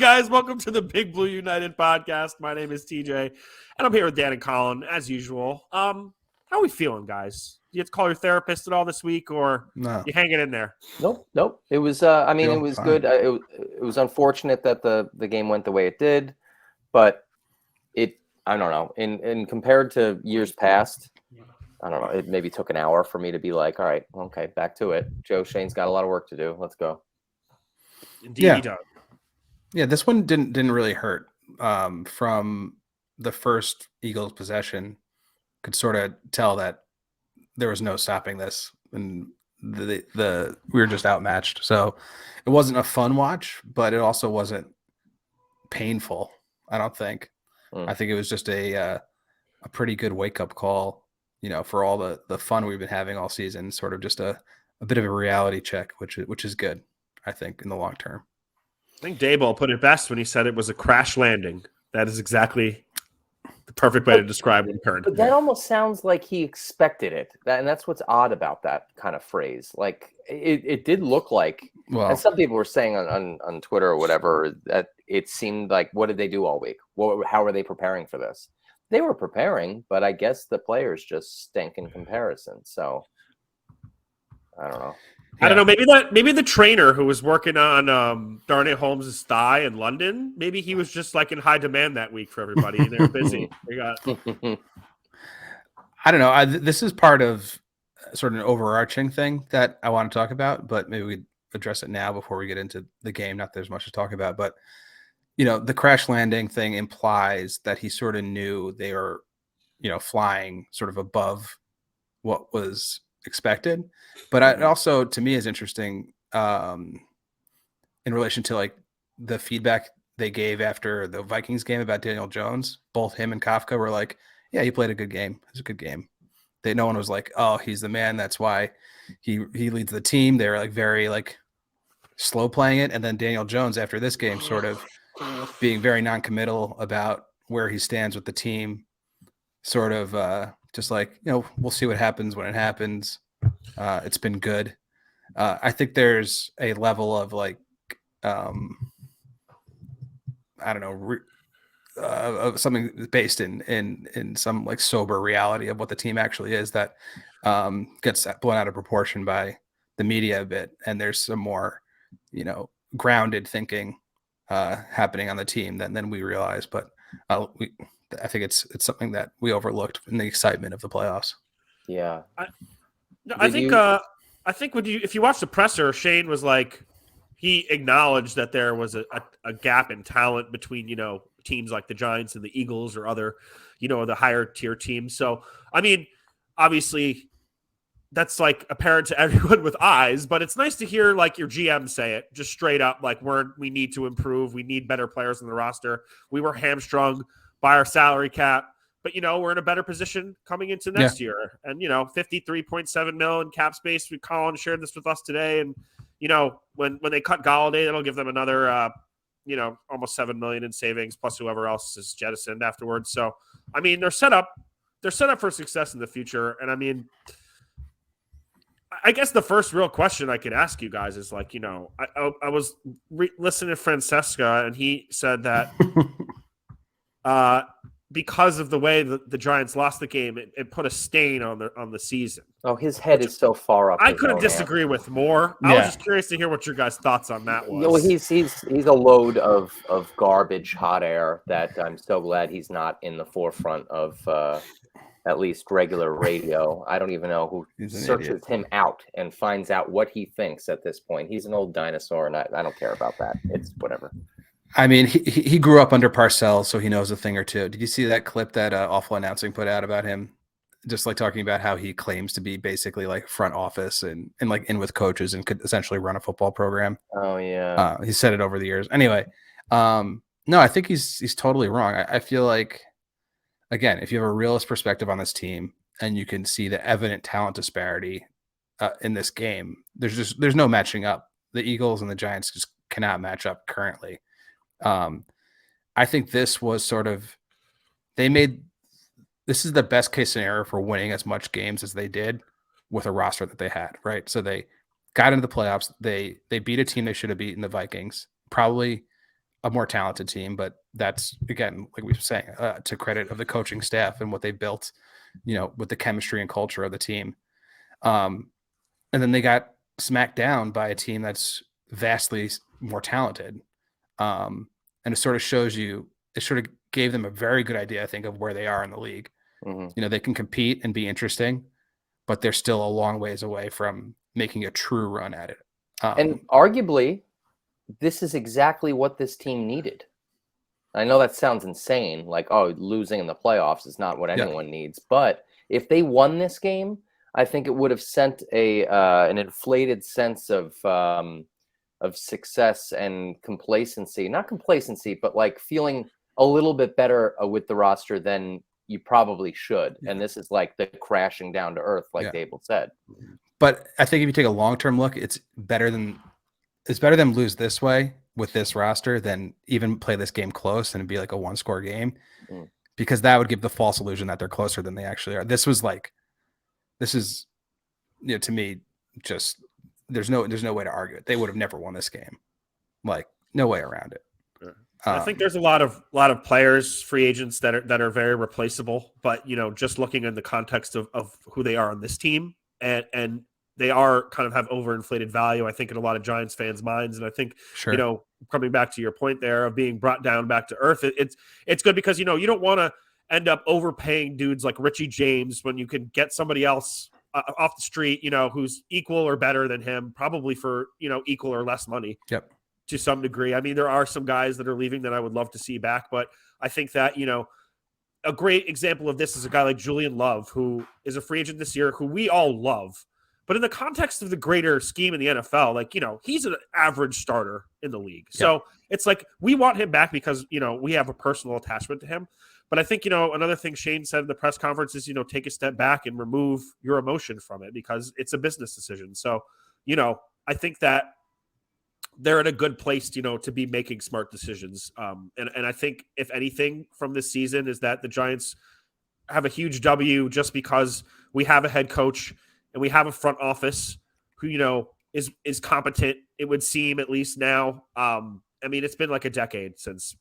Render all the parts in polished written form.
guys? Welcome to the Big Blue United podcast. My name is TJ, and I'm here with Dan and Colin, as usual. How are we feeling, guys? Do you have to call your therapist at all this week, or you hanging in there? Nope. It was, it was fine. Good. It was unfortunate that the game went the way it did, but I don't know. In compared to years past, I don't know. It maybe took an hour for me to be like, all right, okay, back to it. Joe Shane's got a lot of work to do. Let's go. Indeed, he does. Yeah, this one didn't really hurt. From the first Eagles possession, could sort of tell that there was no stopping this, and we were just outmatched. So it wasn't a fun watch, but it also wasn't painful. I don't think. I think it was just a pretty good wake up call, for all the fun we've been having all season. Sort of just a bit of a reality check, which is good, I think, in the long term. I think Dayball put it best when he said it was a crash landing. That is exactly the perfect way to describe what occurred. But that almost sounds like he expected it. And that's what's odd about that kind of phrase. Like, it did look like, and some people were saying on Twitter or whatever, that it seemed like, what did they do all week? How were they preparing for this? They were preparing, but I guess the players just stink in comparison. So, I don't know. I don't know. Maybe the trainer who was working on Darnay Holmes' thigh in London, maybe he was just like in high demand that week for everybody. They were busy. I don't know. This is part of sort of an overarching thing that I want to talk about, but maybe we address it now before we get into the game. Not that there's much to talk about, but the crash landing thing implies that he sort of knew they were, flying sort of above what was expected. But it also, to me, is interesting in relation to like the feedback they gave after the Vikings game about Daniel Jones. Both him and Kafka were like, yeah, he played a good game. It was a good game. No one was like, oh, he's the man. That's why he leads the team. They were like very like slow playing it. And then Daniel Jones after this game sort of being very non-committal about where he stands with the team, sort of just like, we'll see what happens when it happens. It's been good. I think there's a level of like, I don't know, of something based in some like sober reality of what the team actually is that gets blown out of proportion by the media a bit. And there's some more, grounded thinking happening on the team than we realize. But I think it's something that we overlooked in the excitement of the playoffs. Yeah. I think if you watch the presser, Shane was like, he acknowledged that there was a gap in talent between, teams like the Giants and the Eagles or other, the higher tier teams. So, I mean, obviously that's like apparent to everyone with eyes, but it's nice to hear like your GM say it just straight up. Like we need to improve. We need better players on the roster. We were hamstrung by our salary cap. But, we're in a better position coming into next year. And, $53.7 million cap space. Colin shared this with us today. And, when they cut Galladay, that'll give them another, almost $7 million in savings, plus whoever else is jettisoned afterwards. So, I mean, they're set up for success in the future. And, I mean, I guess the first real question I could ask you guys is like, I was listening to Francesca, and he said that because of the way the Giants lost the game, it put a stain on the season. Oh, his head is so far up. I couldn't disagree with more. I was just curious to hear what your guys' thoughts on that was. Well, he's a load of garbage hot air that I'm so glad he's not in the forefront of at least regular radio. I don't even know who searches him out and finds out what he thinks at this point. He's an old dinosaur, and I don't care about that. It's whatever. I mean, he grew up under Parcells, so he knows a thing or two. Did you see that clip that Awful Announcing put out about him? Just like talking about how he claims to be basically like front office and like in with coaches and could essentially run a football program. Oh yeah. He said it over the years. Anyway, no, I think he's totally wrong. I feel like, again, if you have a realist perspective on this team and you can see the evident talent disparity in this game, there's no matching up. The Eagles and the Giants just cannot match up currently. I think this was sort of, this is the best case scenario for winning as much games as they did with a roster that they had, right? So they got into the playoffs. They beat a team they should have beaten, the Vikings, probably a more talented team, but that's, again, like we were saying, to credit of the coaching staff and what they built, with the chemistry and culture of the team. And then they got smacked down by a team that's vastly more talented. And it sort of gave them a very good idea, I think, of where they are in the league. Mm-hmm. They can compete and be interesting, but they're still a long ways away from making a true run at it. And arguably, this is exactly what this team needed. I know that sounds insane, like, oh, losing in the playoffs is not what anyone needs. But if they won this game, I think it would have sent an inflated sense of success and complacency. Not complacency, but like feeling a little bit better with the roster than you probably should. And this is like the crashing down to earth, like Dable said. But I think if you take a long-term look, it's better than lose this way with this roster than even play this game close and be like a one-score game, because that would give the false illusion that they're closer than they actually are. This is, to me, just there's no way to argue it. They would have never won this game. Like, no way around it. I think there's a lot of players, free agents that are very replaceable, but just looking in the context of who they are on this team, and they are kind of have overinflated value, I think, in a lot of Giants fans' minds. And I think, coming back to your point there of being brought down back to earth, it's good because, you don't want to end up overpaying dudes like Richie James when you can get somebody else off the street, who's equal or better than him, probably for, equal or less money. Yep. To some degree. I mean, there are some guys that are leaving that I would love to see back, but I think that, a great example of this is a guy like Julian Love, who is a free agent this year, who we all love. But in the context of the greater scheme in the NFL, like, he's an average starter in the league. Yep. So it's like we want him back because, we have a personal attachment to him. But I think, another thing Shane said in the press conference is, take a step back and remove your emotion from it because it's a business decision. So, I think that they're in a good place, to be making smart decisions. And I think if anything from this season is that the Giants have a huge W just because we have a head coach and we have a front office who, is competent. It would seem, at least now. I mean, it's been like a decade since,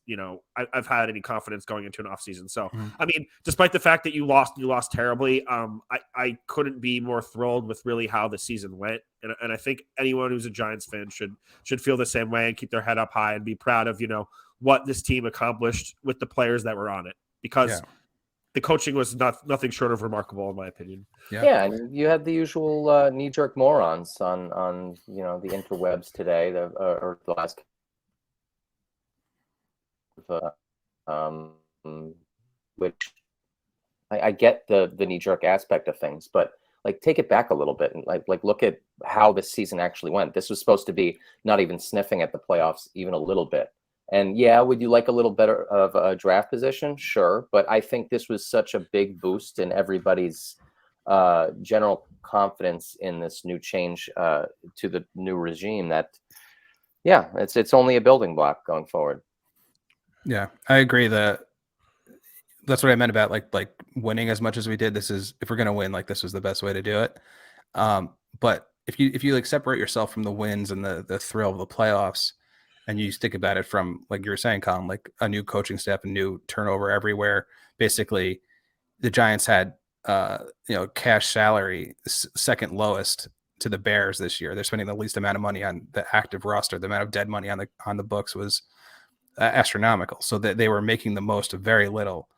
I've had any confidence going into an offseason. So, I mean, despite the fact that you lost terribly, I couldn't be more thrilled with really how the season went. And I think anyone who's a Giants fan should feel the same way and keep their head up high and be proud of, what this team accomplished with the players that were on it, because the coaching was nothing short of remarkable, in my opinion. Yeah, and you had the usual knee-jerk morons on the interwebs today, or the last. Which I get the knee-jerk aspect of things, but like take it back a little bit and like look at how this season actually went. This was supposed to be not even sniffing at the playoffs even a little bit. And would you like a little better of a draft position? Sure, but I think this was such a big boost in everybody's general confidence in this new change to the new regime that it's only a building block going forward. Yeah, I agree that that's what I meant about like winning as much as we did. This is, if we're going to win, like, this was the best way to do it. But if you like separate yourself from the wins and the thrill of the playoffs, and you think about it from, like you were saying, Colin, like a new coaching staff, a new turnover everywhere. Basically, the Giants had cash salary second lowest to the Bears this year. They're spending the least amount of money on the active roster. The amount of dead money on the books was astronomical. So that they were making the most of very little,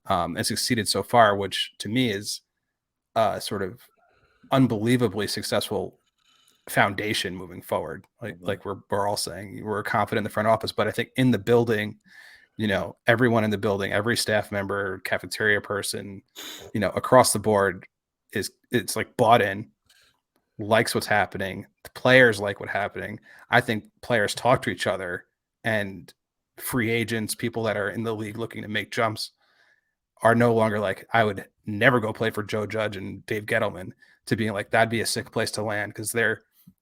and succeeded so far, which to me is sort of unbelievably successful foundation moving forward. Like we're all saying, we're confident in the front office, but I think in the building, everyone in the building, every staff member, cafeteria person, across the board it's like bought in, likes what's happening. The players like what's happening. I think players talk to each other, and free agents, people that are in the league looking to make jumps, are no longer like, I would never go play for Joe Judge and Dave Gettleman, to being like, that'd be a sick place to land, because they're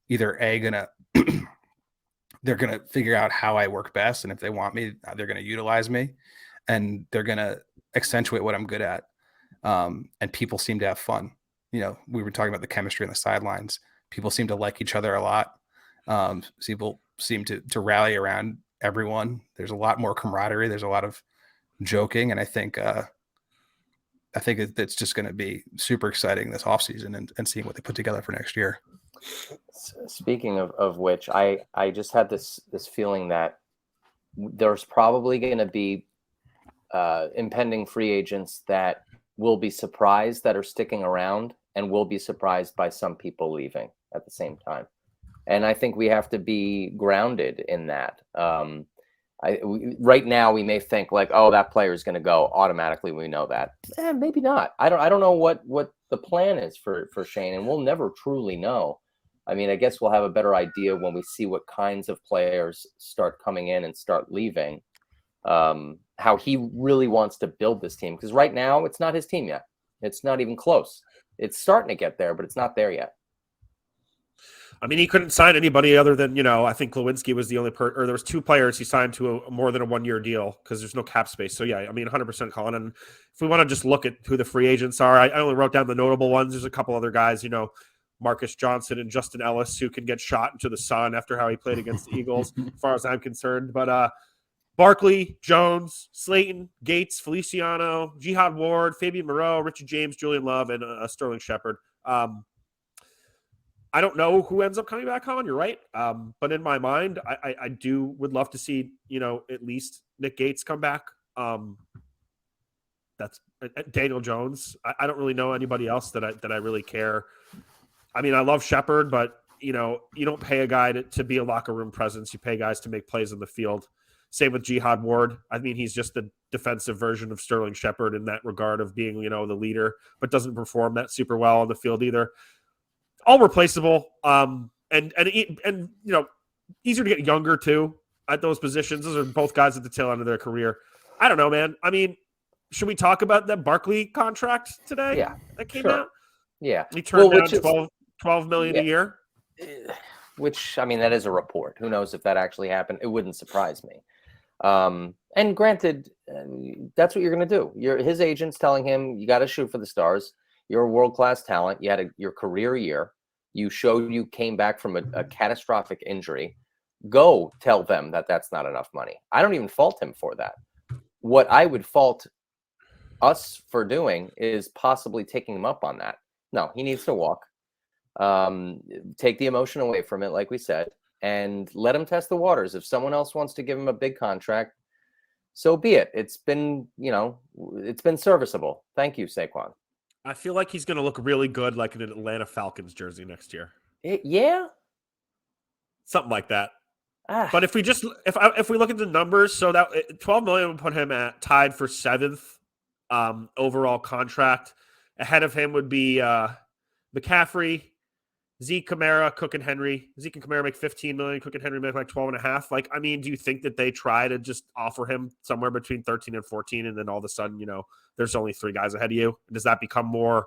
either they're gonna figure out how I work best, and if they want me, they're gonna utilize me, and they're gonna accentuate what I'm good at. And people seem to have fun. We were talking about the chemistry on the sidelines. People seem to like each other a lot. People seem to rally around everyone. There's a lot more camaraderie. There's a lot of joking, and I think it's just going to be super exciting this offseason and seeing what they put together for next year. Speaking of which, I just had this feeling that there's probably going to be impending free agents that will be surprised that are sticking around, and will be surprised by some people leaving at the same time. And I think we have to be grounded in that. Right now we may think like, oh, that player is going to go automatically. We know that. Maybe not. I don't know what the plan is for Shane, and we'll never truly know. I mean, I guess we'll have a better idea when we see what kinds of players start coming in and start leaving, how he really wants to build this team. Because right now it's not his team yet. It's not even close. It's starting to get there, but it's not there yet. I mean, he couldn't sign anybody other than, I think Lewinsky was the only or there was 2 players he signed to a more than a 1-year deal because there's no cap space. So, yeah, I mean, 100% Colin. And if we want to just look at who the free agents are, I only wrote down the notable ones. There's a couple other guys, Marcus Johnson and Justin Ellis, who can get shot into the sun after how he played against the Eagles, as far as I'm concerned. But Barkley, Jones, Slayton, Gates, Feliciano, Jihad Ward, Fabian Moreau, Richard James, Julian Love, and Sterling Shepard. I don't know who ends up coming back on. You're right. But in my mind, I would love to see, at least Nick Gates come back. That's Daniel Jones. I don't really know anybody else that I really care. I mean, I love Shepard, but you don't pay a guy to be a locker room presence. You pay guys to make plays on the field. Same with Jihad Ward. I mean, he's just the defensive version of Sterling Shepard in that regard of being, the leader, but doesn't perform that super well on the field either. All replaceable, and easier to get younger too at those positions. Those are both guys at the tail end of their career. I don't know, man. I mean, should we talk about that Barkley contract today? Yeah, that came out. Yeah, he turned down $12 million a year. Which, I mean, that is a report. Who knows if that actually happened? It wouldn't surprise me. And granted, that's what you're going to do. His agent's telling him you got to shoot for the stars. You're a world-class talent. You had your career year. You showed you came back from a catastrophic injury. Go tell them that that's not enough money. I don't even fault him for that. What I would fault us for doing is possibly taking him up on that. No, he needs to walk. Take the emotion away from it, like we said, and let him test the waters. If someone else wants to give him a big contract, so be it. It's been serviceable. Thank you, Saquon. I feel like he's going to look really good, like in an Atlanta Falcons jersey next year. Yeah, something like that. But if we look at the numbers, so that $12 million would put him tied for 7th overall contract. Ahead of him would be McCaffrey, Zeke, Kamara, Cook, and Henry. Zeke and Kamara make $15 million. Cook and Henry make like 12.5. Like, I mean, do you think that they try to just offer him somewhere between 13 and 14, and then all of a sudden, there's only 3 guys ahead of you? Does that become more,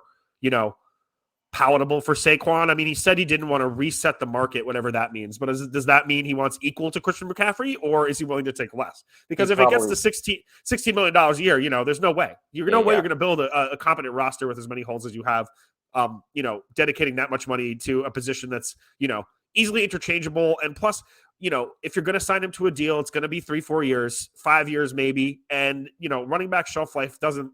palatable for Saquon? I mean, he said he didn't want to reset the market, whatever that means. But does that mean he wants equal to Christian McCaffrey, or is he willing to take less? Because if it gets to $16 million a year, there's no way. You're going to build a competent roster with as many holes as you have. Dedicating that much money to a position that's, easily interchangeable. And plus, if you're going to sign him to a deal, it's going to be 3-4 years, 5 years maybe. And, running back shelf life doesn't.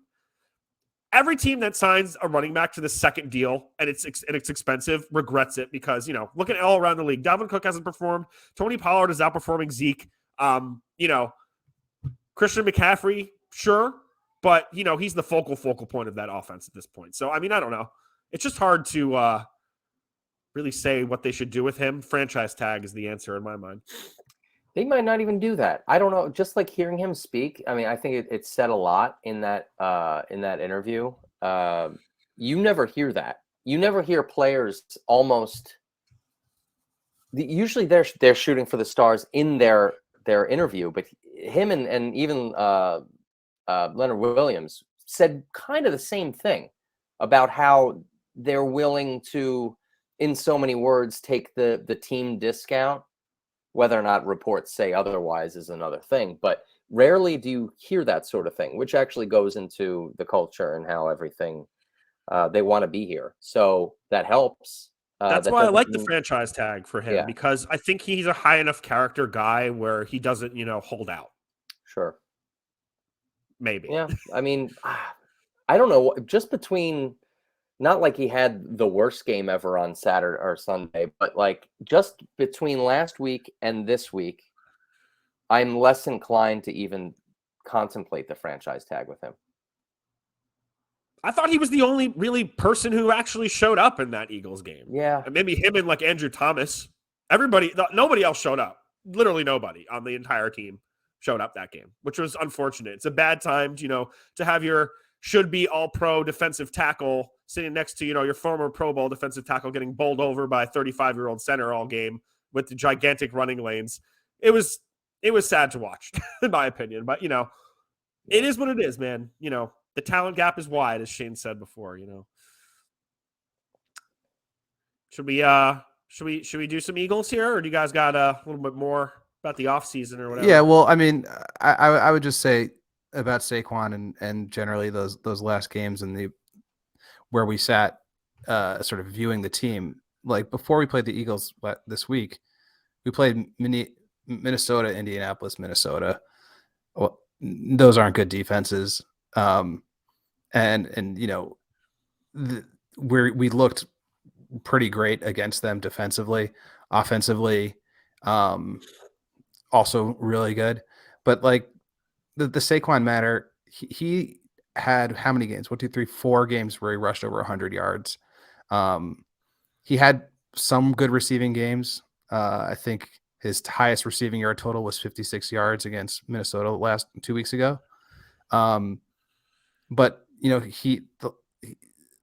Every team that signs a running back to the second deal and it's expensive regrets it because, look at all around the league. Dalvin Cook hasn't performed. Tony Pollard is outperforming Zeke. Christian McCaffrey, sure. But, he's the focal point of that offense at this point. So, I mean, I don't know. It's just hard to really say what they should do with him. Franchise tag is the answer in my mind. They might not even do that. I don't know. Just like hearing him speak, I mean, I think it said a lot in that interview. You never hear that. You never hear players almost. Usually they're shooting for the stars in their interview, but him and even Leonard Williams said kind of the same thing about how they're willing to, in so many words, take the team discount. Whether or not reports say otherwise is another thing, but rarely do you hear that sort of thing, which actually goes into the culture and how everything they want to be here. So that helps. That's why I like the franchise tag for him, because I think he's a high enough character guy where he doesn't, hold out. Sure. Maybe. Yeah. I mean, I don't know. Just between, not like he had the worst game ever on Saturday or Sunday, but like just between last week and this week, I'm less inclined to even contemplate the franchise tag with him. I thought he was the only really person who actually showed up in that Eagles game. Yeah. And maybe him and like Andrew Thomas. Nobody else showed up. Literally nobody on the entire team showed up that game, which was unfortunate. It's a bad time, to have your should-be all-pro defensive tackle sitting next to, your former Pro Bowl defensive tackle getting bowled over by a 35-year-old center all game with the gigantic running lanes. It was sad to watch, in my opinion. But, it is what it is, man. The talent gap is wide, as Shane said before, Should we do some Eagles here, or do you guys got a little bit more about the offseason or whatever? Yeah, well, I mean, I would just say about Saquon and generally those last games and where we sat sort of viewing the team. Like before we played the Eagles this week, we played Minnesota, Indianapolis, Minnesota. Well, those aren't good defenses. We looked pretty great against them defensively, offensively, also really good. But like the Saquon matter, he had how many games? 1, 2, 3, 4 games where he rushed over 100 yards. He had some good receiving games. I think his highest receiving yard total was 56 yards against Minnesota 2 weeks ago. But the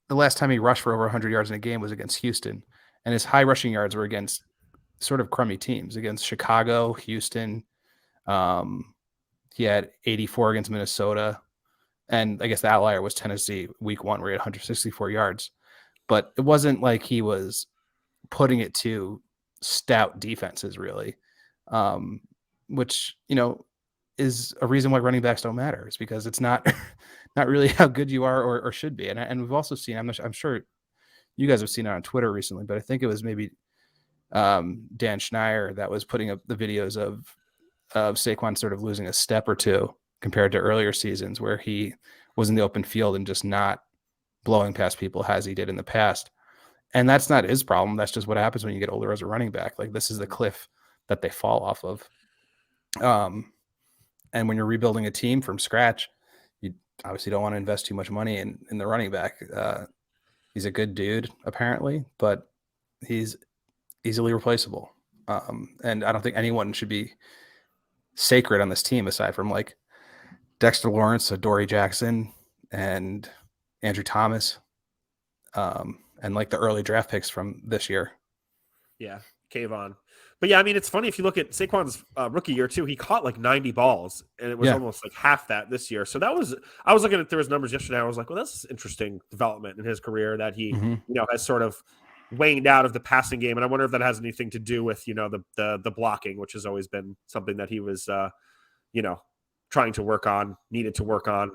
last time he rushed for over 100 yards in a game was against Houston, and his high rushing yards were against sort of crummy teams, against Chicago, Houston. He had 84 against Minnesota, and I guess the outlier was Tennessee week 1 where he had 164 yards. But it wasn't like he was putting it to stout defenses, really, which is a reason why running backs don't matter. It's because it's not really how good you are or should be. And we've also seen, I'm sure you guys have seen it on Twitter recently, but I think it was maybe Dan Schneier that was putting up the videos of Saquon sort of losing a step or two compared to earlier seasons where he was in the open field and just not blowing past people as he did in the past. And that's not his problem. That's just what happens when you get older as a running back. Like, this is the cliff that they fall off of. And when you're rebuilding a team from scratch, you obviously don't want to invest too much money in the running back. He's a good dude, apparently, but he's easily replaceable. And I don't think anyone should be sacred on this team aside from like Dexter Lawrence, Adoree Jackson, and Andrew Thomas, and like the early draft picks from this year. Yeah, Kayvon. But yeah, I mean, it's funny if you look at Saquon's rookie year too. He caught like 90 balls, and it was almost like half that this year. So I was looking at his numbers yesterday. I was like, well, that's interesting development in his career that he, has sort of waned out of the passing game. And I wonder if that has anything to do with the blocking, which has always been something that he was, trying to work on, needed to work on.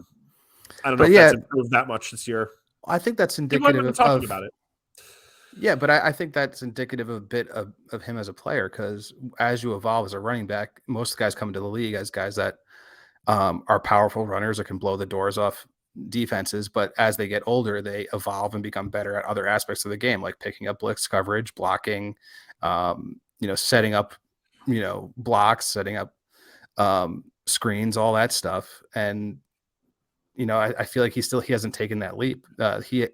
I don't know if that's improved that much this year. I think that's indicative of talking about it. Yeah, but I think that's indicative of a bit of him as a player, because as you evolve as a running back, most guys come into the league as guys that are powerful runners or can blow the doors off defenses. But as they get older, they evolve and become better at other aspects of the game, like picking up blitz coverage, blocking, setting up, blocks, setting up screens, all that stuff. And I feel like he hasn't taken that leap. He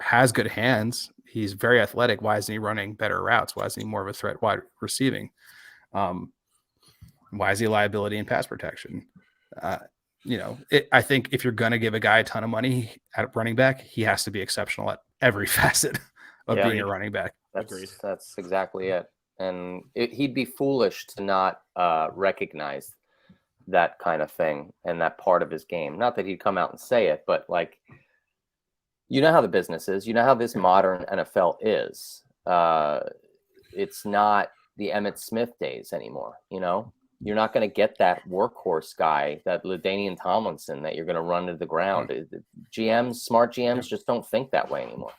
has good hands. He's very athletic. Why isn't he running better routes? Why isn't he more of a threat wide receiving? Why is he a liability in pass protection? I think if you're going to give a guy a ton of money at running back, he has to be exceptional at every facet of being a running back. That's exactly it. And he'd be foolish to not recognize that kind of thing and that part of his game. Not that he'd come out and say it, but like, how the business is, how this modern NFL is. It's not the Emmitt Smith days anymore. You're not going to get that workhorse guy, that LaDainian Tomlinson that you're going to run to the ground. Smart GMs just don't think that way anymore.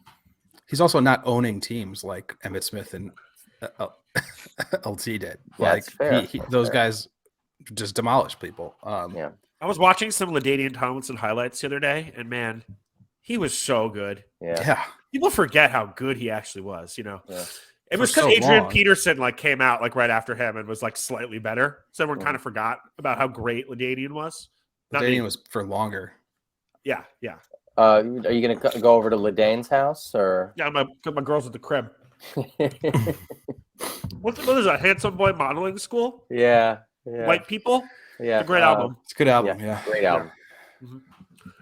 He's also not owning teams like Emmitt Smith and LT did. Yeah, Like that's fair. those guys just demolish people. Yeah. I was watching some LaDainian Tomlinson highlights the other day, and man, he was so good. Yeah. People forget how good he actually was. You know, it was For because so Adrian long. Peterson like came out like right after him and was like slightly better, so everyone kind of forgot about how great LaDainian was. LaDainian was for longer. Yeah. Are you going to go over to LaDane's house or? Yeah, my girl's at the crib. What is that? Handsome Boy Modeling School? Yeah. White people? Yeah. It's a great album. It's a good album. Yeah. Great album. Yeah. Mm-hmm.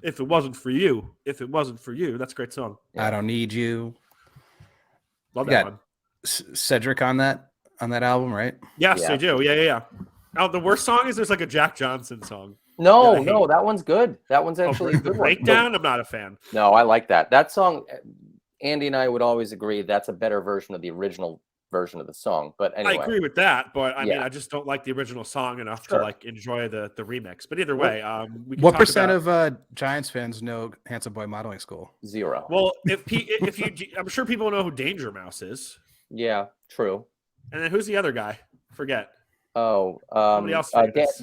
If it wasn't for you, that's a great song. I don't need you. Love that one. Cedric on that album, right? Yes, they do. Yeah. Now the worst song is there's like a Jack Johnson song. No, that one's good. That one's actually a the good breakdown. one. I'm not a fan. No, I like that. That song, Andy and I would always agree that's a better version of the original version of the song. But anyway, I agree with that. But I mean, I just don't like the original song enough to like enjoy the remix. But either way, what percent of Giants fans know Handsome Boy Modeling School? 0. Well, if you, I'm sure people know who Danger Mouse is. Yeah, true. And then who's the other guy? Forget. Oh, somebody else.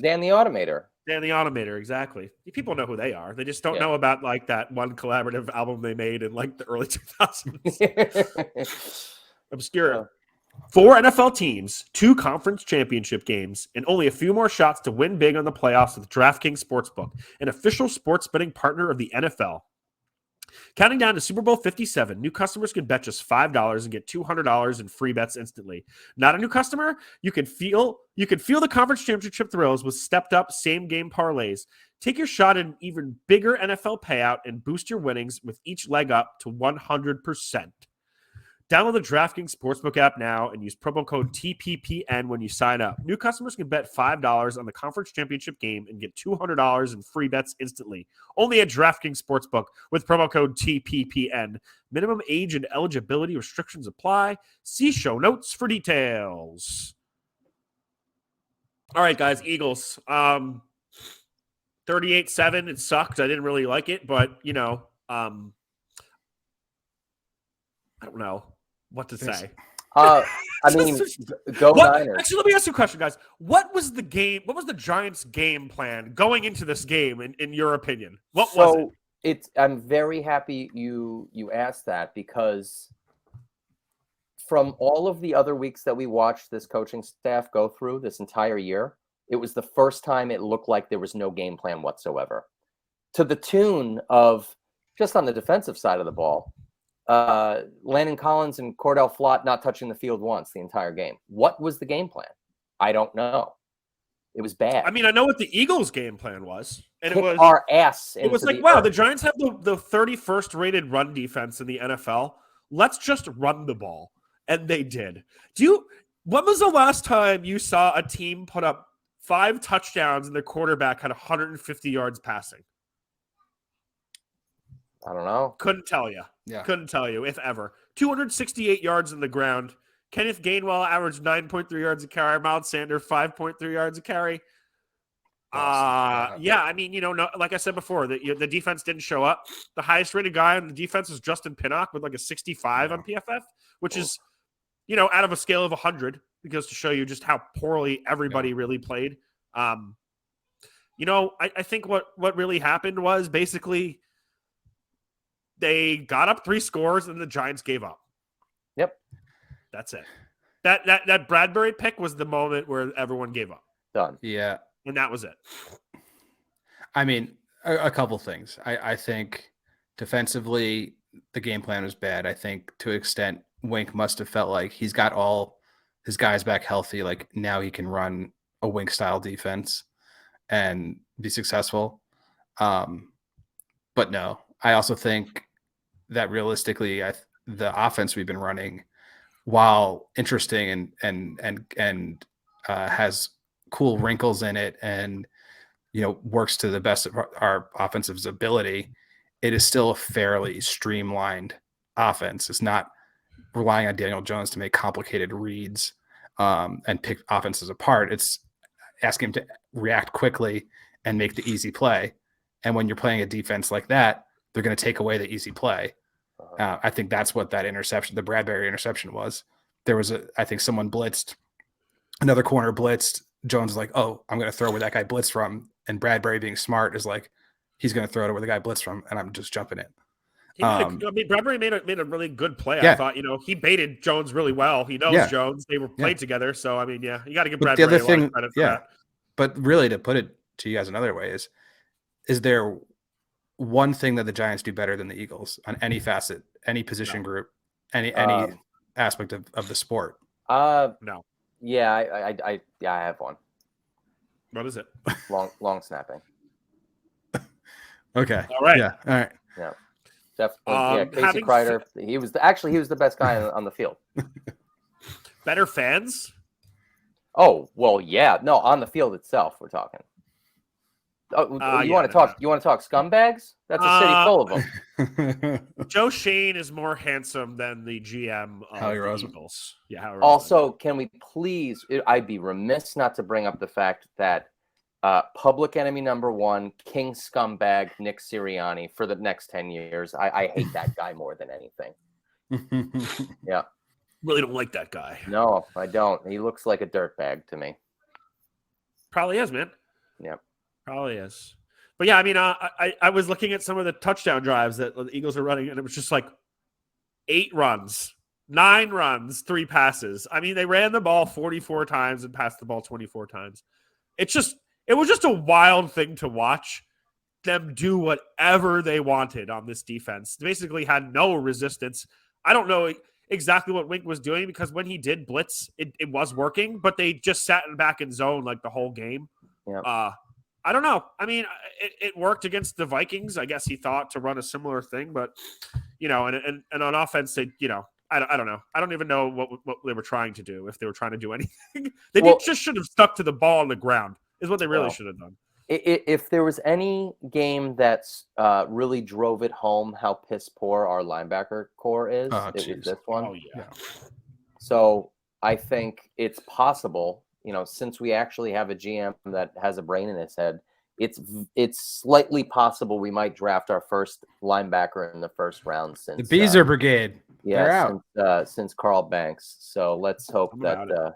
Dan the Automator. Dan the Automator, exactly. People know who they are. They just don't know about like that one collaborative album they made in like the early 2000s. Obscure. 4 NFL teams, 2 conference championship games, and only a few more shots to win big on the playoffs with DraftKings Sportsbook, an official sports betting partner of the NFL. Counting down to Super Bowl 57, new customers can bet just $5 and get $200 in free bets instantly. Not a new customer? You can feel the conference championship thrills with stepped-up same-game parlays. Take your shot at an even bigger NFL payout and boost your winnings with each leg up to 100%. Download the DraftKings Sportsbook app now and use promo code TPPN when you sign up. New customers can bet $5 on the conference championship game and get $200 in free bets instantly. Only at DraftKings Sportsbook with promo code TPPN. Minimum age and eligibility restrictions apply. See show notes for details. All right, guys, Eagles. 38-7. It sucked. I didn't really like it, but, I don't know what to say. I mean, go Niners. Actually, let me ask you a question, guys. What was the Giants' game plan going into this game, in your opinion? What was it? I'm very happy you asked that, because from all of the other weeks that we watched this coaching staff go through this entire year, it was the first time it looked like there was no game plan whatsoever. To the tune of, just on the defensive side of the ball, Landon Collins and Cordell Flott not touching the field once the entire game. What was the game plan? I don't know. It was bad. I mean, I know what the Eagles' game plan was, and Kick it was our ass. It was like, wow, the Giants have the 31st rated run defense in the NFL. Let's just run the ball, and they did. When was the last time you saw a team put up 5 touchdowns and their quarterback had 150 yards passing? I don't know. Couldn't tell you. Yeah. Couldn't tell you, if ever. 268 yards in the ground. Kenneth Gainwell averaged 9.3 yards a carry. Miles Sanders, 5.3 yards a carry. Yeah, I mean, like I said before, the defense didn't show up. The highest rated guy on the defense is Justin Pinnock with like a 65 on PFF, which is, out of a scale of 100. It goes to show you just how poorly everybody really played. I think what really happened was basically they got up 3 scores and the Giants gave up. Yep. That's it. That Bradbury pick was the moment where everyone gave up. Done. Yeah. And that was it. I mean, a couple things. I think defensively, the game plan was bad. I think to an extent, Wink must have felt like he's got all his guys back healthy. Like now he can run a Wink style defense and be successful. But no, I also think that realistically, the offense we've been running, while interesting and has cool wrinkles in it and works to the best of our offensive ability, it is still a fairly streamlined offense. It's not relying on Daniel Jones to make complicated reads and pick offenses apart. It's asking him to react quickly and make the easy play. And when you're playing a defense like that, they're going to take away the easy play. I think that's what that interception, the Bradbury interception was. There was I think someone blitzed, another corner blitzed. Jones is like, oh, I'm going to throw where that guy blitzed from. And Bradbury, being smart, is like, he's going to throw it where the guy blitzed from, and I'm just jumping it. Bradbury made a really good play. Yeah. I thought, he baited Jones really well. He knows Jones. They were played together. So, you got to give Bradbury a lot of credit for that. But really, to put it to you guys another way is there one thing that the Giants do better than the Eagles on any facet, any position group, any aspect of the sport? No. Yeah, I have one. What is it? Long snapping. Okay. All right. Yeah. All right. Yeah. Definitely. Casey Kreider. He was the best guy on the field. Better fans? Oh, well, yeah. No, on the field itself, we're talking. You want to talk scumbags? That's a city full of them. Joe Shane is more handsome than the GM of the Eagles. Yeah. Howie Also, can we please? I'd be remiss not to bring up the fact that public enemy number one, king scumbag Nick Sirianni for the next 10 years. I hate that guy more than anything. Yeah. Really don't like that guy. No, I don't. He looks like a dirtbag to me. Probably is, man. Yeah. Probably is. But yeah, I was looking at some of the touchdown drives that the Eagles are running, and it was just like 8 runs, 9 runs, 3 passes. They ran the ball 44 times and passed the ball 24 times. It was just a wild thing to watch them do whatever they wanted on this defense. They basically had no resistance. I don't know exactly what Wink was doing, because when he did blitz, it was working, but they just sat back in zone like the whole game. Yeah. I don't know. It worked against the Vikings. I guess he thought to run a similar thing, but and on offense, they, I don't know. I don't even know what they were trying to do, if they were trying to do anything. They just should have stuck to the ball on the ground is what they really should have done. If there was any game that's really drove it home how piss poor our linebacker core is, it was this one. Oh, yeah. So I think it's possible, since we actually have a GM that has a brain in his head, it's slightly possible we might draft our first linebacker in the first round since the Beezer Brigade. Yeah, since Carl Banks. So let's hope that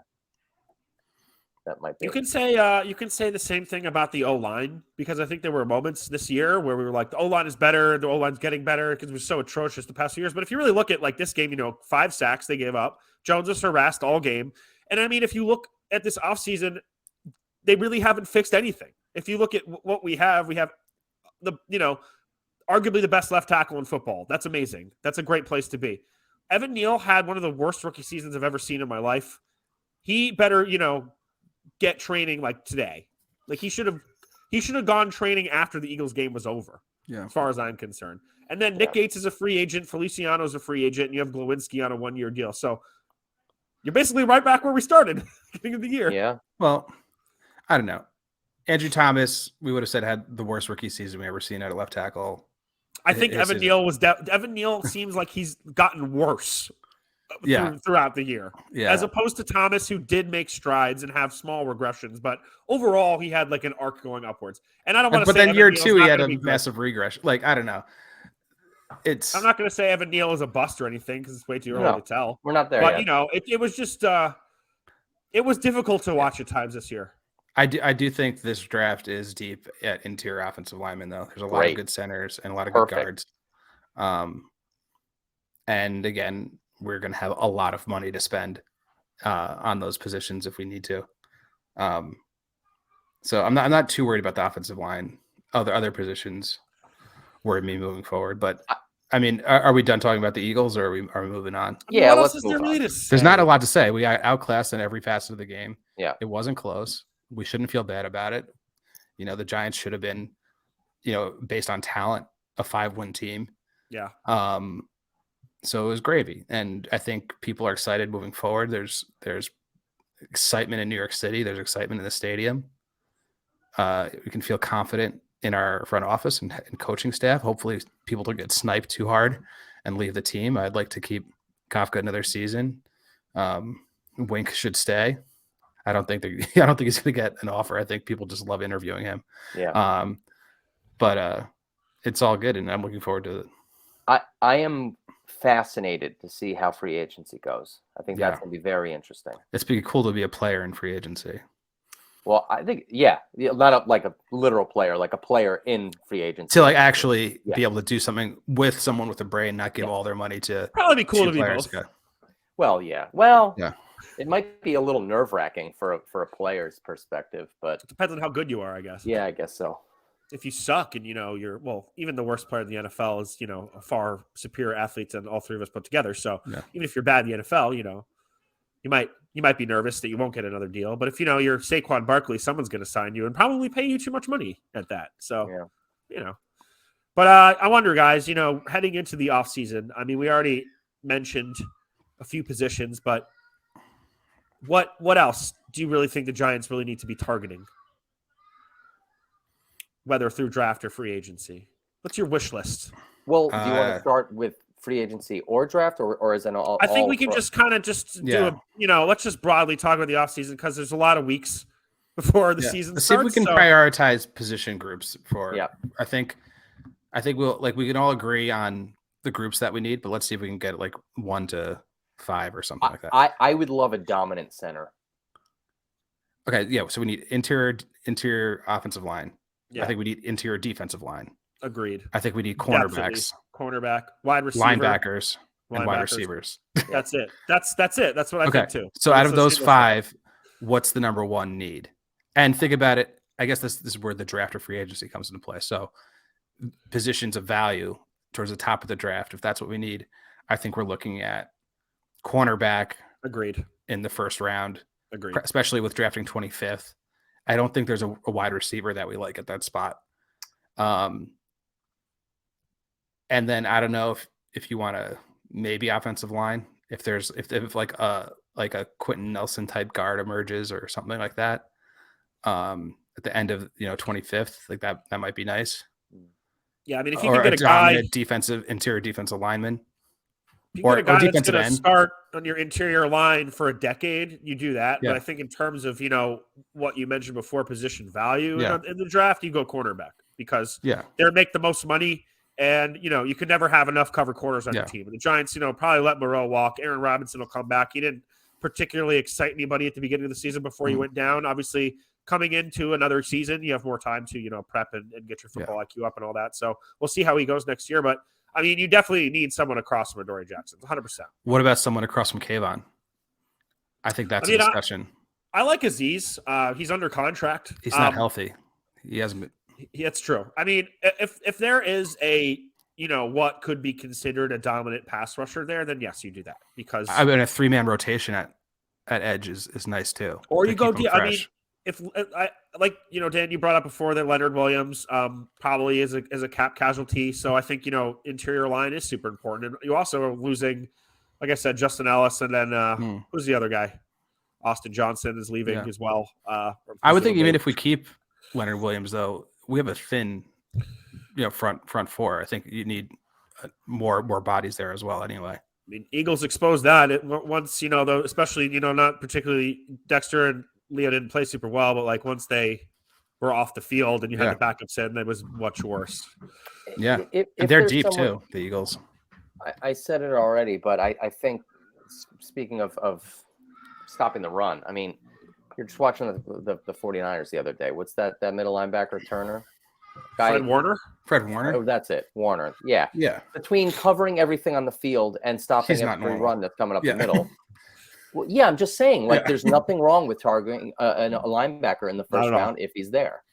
might be. You can say the same thing about the O-line, because I think there were moments this year where we were like, the O-line is better, the O-line's getting better, because it was so atrocious the past few years. But if you really look at like this game, 5 sacks they gave up. Jones was harassed all game. And if you look at this offseason, they really haven't fixed anything. If you look at what we have the, arguably the best left tackle in football. That's amazing. That's a great place to be. Evan Neal had one of the worst rookie seasons I've ever seen in my life. He better, get training like today. Like he should have gone training after the Eagles game was over. Yeah. As far as I'm concerned. And then Nick Gates is a free agent, Feliciano's a free agent, and you have Glowinski on a 1-year deal. So you're basically right back where we started beginning of the year. Yeah. Well, I don't know. Andrew Thomas, we would have said, had the worst rookie season we ever seen at a left tackle. I think Evan Neal seems like he's gotten worse throughout the year, as opposed to Thomas, who did make strides and have small regressions, but overall he had like an arc going upwards. And I don't want to say, but then year 2 he had a massive regression. Like, I don't know. I'm not going to say Evan Neal is a bust or anything, because it's way too early to tell. We're not there but yet. It was just it was difficult to watch at times this year. I do think this draft is deep at interior offensive linemen, though. There's a lot of good centers and a lot of good guards. And again, we're going to have a lot of money to spend on those positions if we need to. So I'm not too worried about the offensive line. Other positions worry me moving forward. But are we done talking about the Eagles, or are we moving on? Yeah, what else is there really to say? There's not a lot to say. We got outclassed in every facet of the game. Yeah, it wasn't close. We shouldn't feel bad about it. The Giants should have been, based on talent, a 5-win team. Yeah. So it was gravy, and I think people are excited moving forward. There's excitement in New York City. There's excitement in the stadium. We can feel confident in our front office and coaching staff. Hopefully, people don't get sniped too hard and leave the team. I'd like to keep Kafka another season. Wink should stay. I don't think he's going to get an offer. I think people just love interviewing him. Yeah. But it's all good, and I'm looking forward to it. I am fascinated to see how free agency goes. I think that's going to be very interesting. It's be cool to be a player in free agency. Well, I think, not like a literal player, like a player in free agency. To like actually be able to do something with someone with a brain, not give all their money to probably be cool to be both. Well, it might be a little nerve-wracking for a player's perspective, but it depends on how good you are, I guess. Yeah, I guess so. If you suck and even the worst player in the NFL is a far superior athlete than all three of us put together. So even if you're bad in the NFL, you might be nervous that you won't get another deal. But if you're Saquon Barkley, someone's going to sign you and probably pay you too much money at that. So But I wonder, guys. Heading into the offseason, I mean, we already mentioned a few positions, but what else do you really think the Giants really need to be targeting? Whether through draft or free agency. What's your wish list? Well, do you want to start with free agency or draft, or is it all? I think we can just kind of do let's just broadly talk about the offseason because there's a lot of weeks before the season Let's starts. see if we can prioritize position groups for. Yeah. I think we can all agree on the groups that we need, but let's see if we can get like 1 to 5 or something like that. I would love a dominant center. Okay, yeah. So we need interior offensive line. Yeah. I think we need interior defensive line. Agreed. I think we need cornerbacks, cornerback, wide receiver, linebackers, and wide receivers. That's it. That's it. That's what I think too. So out of those 5, what's the number 1 need? And think about it. I guess this is where the draft or free agency comes into play. So positions of value towards the top of the draft, if that's what we need, I think we're looking at cornerback. Agreed. In the first round. Agreed. Especially with drafting 25th. I don't think there's a wide receiver that we like at that spot. And then I don't know if you want to maybe offensive line, if like a Quentin Nelson type guard emerges or something like that. At the end of 25th, like that might be nice. Yeah, I mean, if you can get a guy interior defensive lineman, or defensive end, start on your interior line for a decade, you do that. Yeah. But I think in terms of what you mentioned before, position value in the draft, you go cornerback because they make the most money, and you could never have enough cover corners on your team. And the Giants, probably let Moreau walk. Aaron Robinson will come back. He didn't particularly excite anybody at the beginning of the season before he went down. Obviously, coming into another season, you have more time to prep and get your football IQ up and all that. So we'll see how he goes next year, but. I mean, you definitely need someone across from Adoree Jackson, 100%. What about someone across from Kayvon? I think that's a discussion. I like Aziz. He's under contract. He's not healthy. He hasn't been. It's true. I mean, if there is a what could be considered a dominant pass rusher there, then yes, you do that because I mean a 3-man rotation at edge is nice too. Or you go. I mean, if I Dan, you brought up before that Leonard Williams probably is a cap casualty. So I think interior line is super important, and you also are losing, like I said, Justin Ellis, and then who's the other guy? Austin Johnson is leaving as well. I would think even if we keep Leonard Williams, though, we have a thin, front 4. I think you need more bodies there as well. Anyway. I mean, Eagles exposed that once though, especially not particularly Dexter and Leo didn't play super well, but like once they were off the field and you had the backups in, that was much worse. Yeah, and they're deep too, the Eagles. I said it already, but I think speaking of stopping the run, I mean, you're just watching the 49ers the other day. What's that middle linebacker, Turner? Fred Warner? Oh, that's it. Warner. Yeah. Yeah. Between covering everything on the field and stopping every run that's coming up the middle. Well, yeah, I'm just saying, there's nothing wrong with targeting a linebacker in the first round if he's there.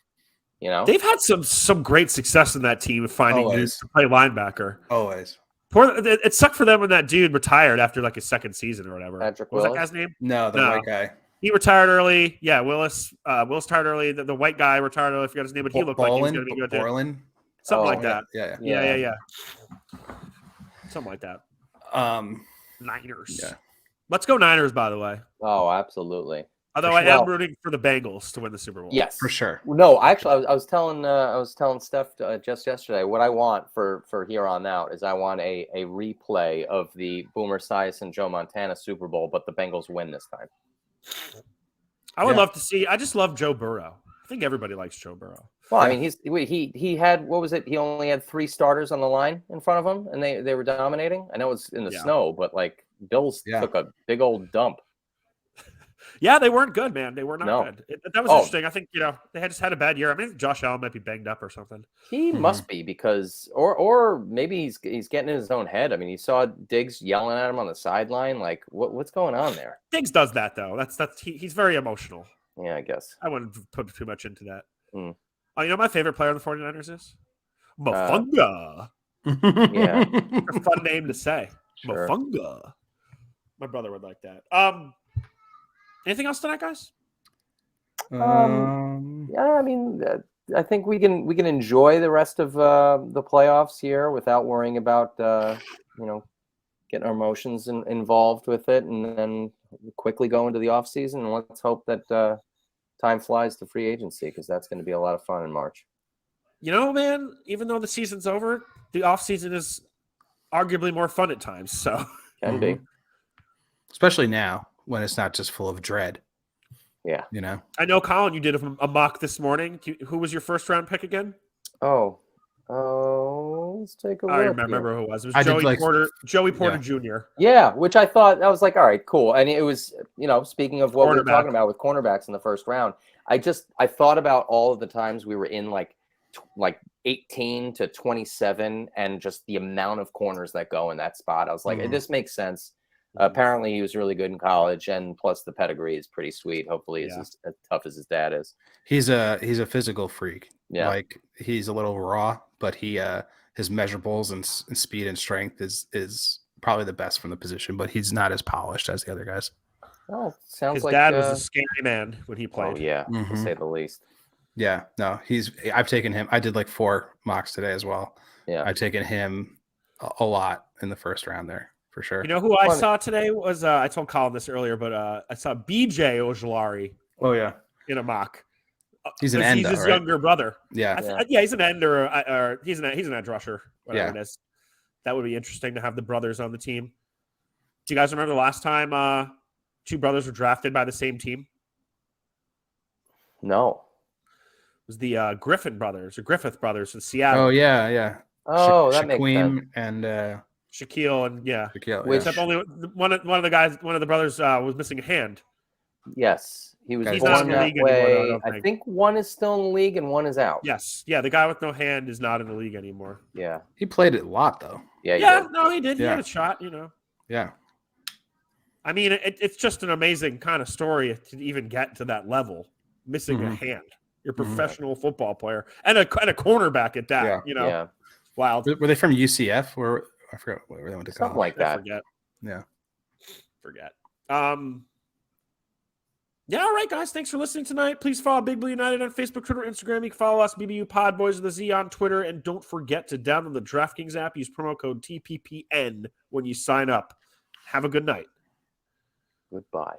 They've had some great success in that team of finding dudes to play linebacker. Always. It sucked for them when that dude retired after like his second season or whatever. Patrick Willis? Was that guy's name? No, the white guy. He retired early. Yeah, Willis retired early. The white guy retired early. I forgot his name, but he looked like he was going to be good too. Something like that. Yeah. Something like that. Niners. Yeah. Let's go Niners, by the way. Oh, absolutely. Although I am rooting for the Bengals to win the Super Bowl. Yes, for sure. No, actually, I was telling Steph just yesterday what I want for here on out is I want a replay of the Boomer Esiason and Joe Montana Super Bowl, but the Bengals win this time. I would love to see. I just love Joe Burrow. I think everybody likes Joe Burrow. Well, I mean, he had, what was it? He only had 3 starters on the line in front of him, and they were dominating. I know it's in the snow, but like Bills took a big old dump. Yeah, they weren't good, man. They were not good. That was interesting. I think, they just had a bad year. I mean, Josh Allen might be banged up or something. He must be because, or maybe he's getting in his own head. I mean, you saw Diggs yelling at him on the sideline. Like, what's going on there? Diggs does that though. He's very emotional. Yeah, I guess. I wouldn't put too much into that. Mm. Oh, you know my favorite player on the 49ers is? Mofunga. Yeah. A fun name to say. Sure. Mofunga. My brother would like that. Anything else tonight, guys? Yeah, I mean, I think we can enjoy the rest of the playoffs here without worrying about getting our emotions involved with it, and then quickly go into the off season. And let's hope that time flies to free agency, because that's going to be a lot of fun in March. Man, even though the season's over, the off season is arguably more fun at times. So can be, especially now when it's not just full of dread. Yeah. I know, Colin, you did a mock this morning. Who was your first round pick again? Oh, let's take a look. I remember who it was. It was Joey Porter Jr. Yeah, which I thought, I was like, all right, cool. And it was, speaking of what we were talking about with cornerbacks in the first round, I thought about all of the times we were in like 18 to 27 and just the amount of corners that go in that spot. I was like, this makes sense. Apparently he was really good in college, and plus the pedigree is pretty sweet. Hopefully he's as tough as his dad is. He's a physical freak. Yeah. Like, he's a little raw, but his measurables and speed and strength is probably the best from the position, but he's not as polished as the other guys. Oh, sounds his like dad was a scary man when he played. Oh yeah, to say the least. Yeah, no, I've taken him. I did like 4 mocks today as well. Yeah, I've taken him a lot in the first round there for sure. You know who I saw today was I told Colin this earlier, but I saw BJ Ojulari. Oh yeah, in a mock. He's an end. He's his younger brother. Yeah, he's an end or he's an edge rusher. Whatever it is. That would be interesting to have the brothers on the team. Do you guys remember the last time 2 brothers were drafted by the same team? No. It was the Griffith brothers in Seattle. Oh yeah. Oh, that makes sense. And Shaquille and Shaquille. Except only one of the brothers was missing a hand. Yes, he was. He's not in the league anymore. I think one is still in the league and one is out. Yes, the guy with no hand is not in the league anymore. Yeah, he played it a lot though. Yeah, he did. He had a shot. Yeah. I mean, it's just an amazing kind of story to even get to that level. Missing a hand. You're a professional football player and a cornerback at that. Yeah. Wild. Were they from UCF? Or I forgot where they went to college. Something like that. Forget. Yeah, all right, guys. Thanks for listening tonight. Please follow Big Blue United on Facebook, Twitter, Instagram. You can follow us, BBU Pod Boys with the Z on Twitter. And don't forget to download the DraftKings app. Use promo code TPPN when you sign up. Have a good night. Goodbye.